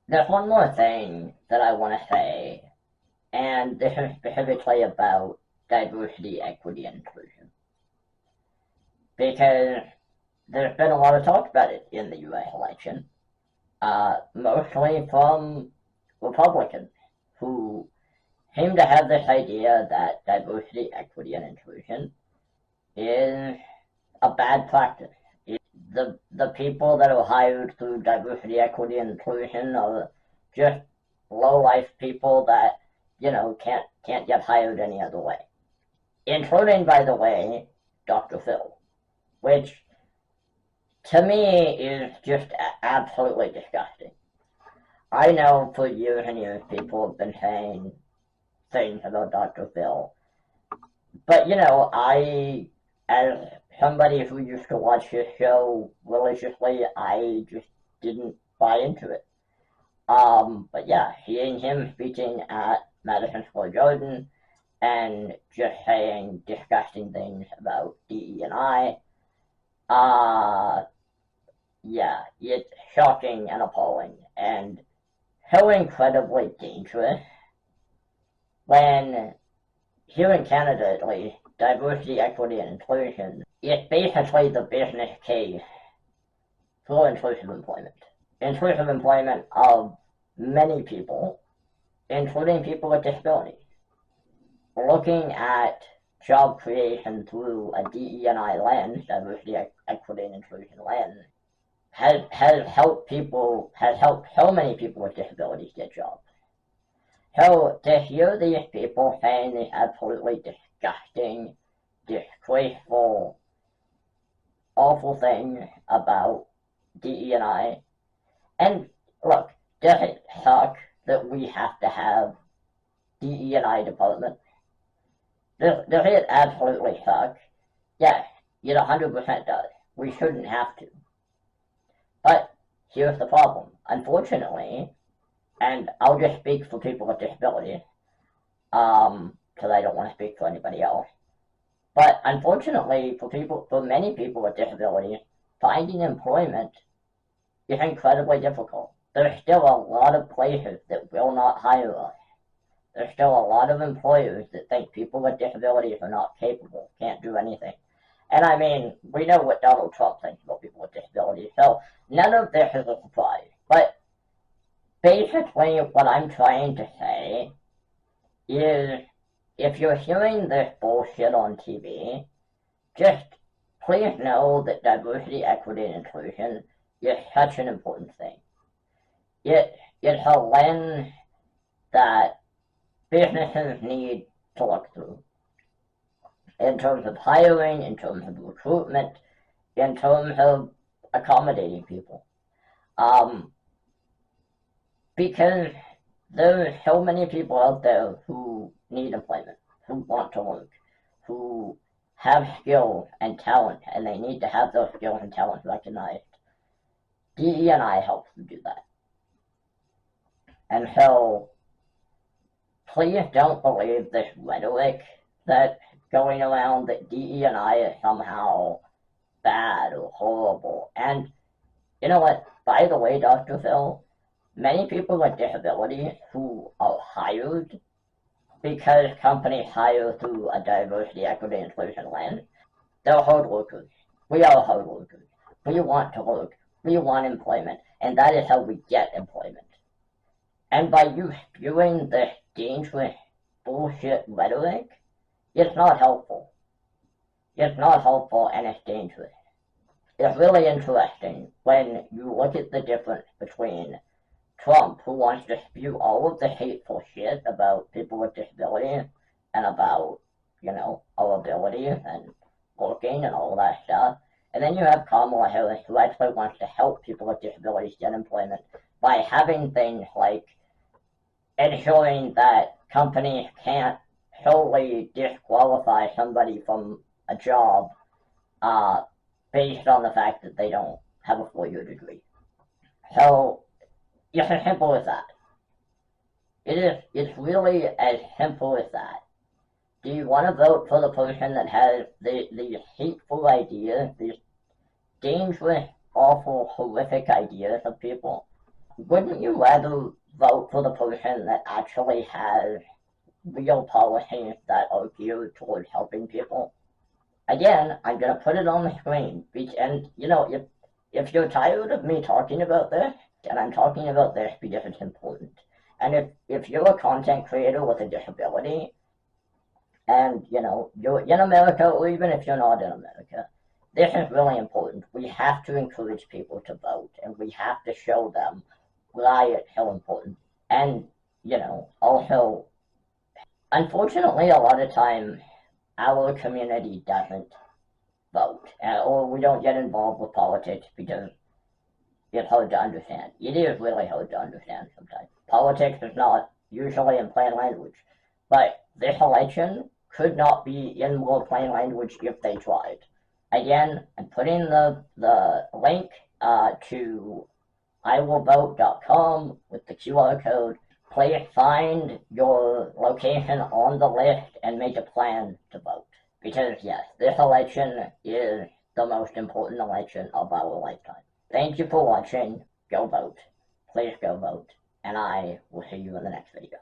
There's one more thing that I want to say, and this is specifically about diversity, equity, and inclusion. Because there's been a lot of talk about it in the US election, mostly from Republicans who seem to have this idea that diversity, equity, and inclusion is a bad practice. The people that are hired through diversity, equity, and inclusion are just low life people that can't get hired any other way, including, by the way, Dr. Phil, which to me is just absolutely disgusting. I know for years and years people have been saying things about Dr. Phil, but as somebody who used to watch his show religiously, I just didn't buy into it. But yeah, seeing him speaking at Madison Square Garden and just saying disgusting things about DE&I, yeah, it's shocking and appalling and so incredibly dangerous when, here in Canada at least, diversity, equity, and inclusion is basically the business case for inclusive employment. Inclusive employment of many people, including people with disabilities. Looking at job creation through a DE&I lens, diversity, equity, and inclusion lens, has helped so many people with disabilities get jobs. So to hear these people saying these absolutely disgusting, disgraceful, awful things about DE&I, and look, does it suck that we have to have DE&I department? Does it absolutely suck? Yes, it 100% does. We shouldn't have to. But here's the problem. Unfortunately, and I'll just speak for people with disabilities, because I don't want to speak for anybody else. But unfortunately, for many people with disabilities, finding employment is incredibly difficult. There's still a lot of places that will not hire us. There's still a lot of employers that think people with disabilities are not capable, can't do anything. And I mean, we know what Donald Trump thinks about people with disabilities, so none of this is a surprise. But basically, what I'm trying to say is, if you're hearing this bullshit on TV, just please know that diversity, equity, and inclusion is such an important thing. It's a lens that businesses need to look through in terms of hiring, in terms of recruitment, in terms of accommodating people. Because there are so many people out there who need employment, who want to work, who have skills and talent, and they need to have those skills and talents recognized. DE&I helps them do that. And so, please don't believe this rhetoric that's going around that DE&I is somehow bad or horrible. And you know what? By the way, Dr. Phil, many people with disabilities who are hired because companies hire through a diversity, equity, inclusion lens, they're hard workers. We are hard workers. We want to work. We want employment. And that is how we get employment. And by you spewing this dangerous bullshit rhetoric, it's not helpful. It's not helpful and it's dangerous. It's really interesting when you look at the difference between Trump, who wants to spew all of the hateful shit about people with disabilities and about, our abilities and working and all that stuff. And then you have Kamala Harris, who actually wants to help people with disabilities get employment by having things like ensuring that companies can't solely disqualify somebody from a job based on the fact that they don't have a 4-year degree. So it's as simple as that. It's really as simple as that. Do you want to vote for the person that has these hateful ideas, these dangerous, awful, horrific ideas of people? wouldn't you rather vote for the person that actually has real policies that are geared towards helping people? Again, I'm gonna put it on the screen, and if you're tired of me talking about this, and I'm talking about this because it's important, and if you're a content creator with a disability, and you're in America, or even if you're not in America, this is really important. We have to encourage people to vote, and we have to show them why it's so important. And also, unfortunately, a lot of time our community doesn't vote, or we don't get involved with politics because it's hard to understand. It is really hard to understand sometimes. Politics is not usually in plain language, but this election could not be in more plain language if they tried. Again, I'm putting the link to iwillvote.com with the QR code. Please find your location on the list and make a plan to vote. Because, yes, this election is the most important election of our lifetime. Thank you for watching. Go vote. Please go vote. And I will see you in the next video.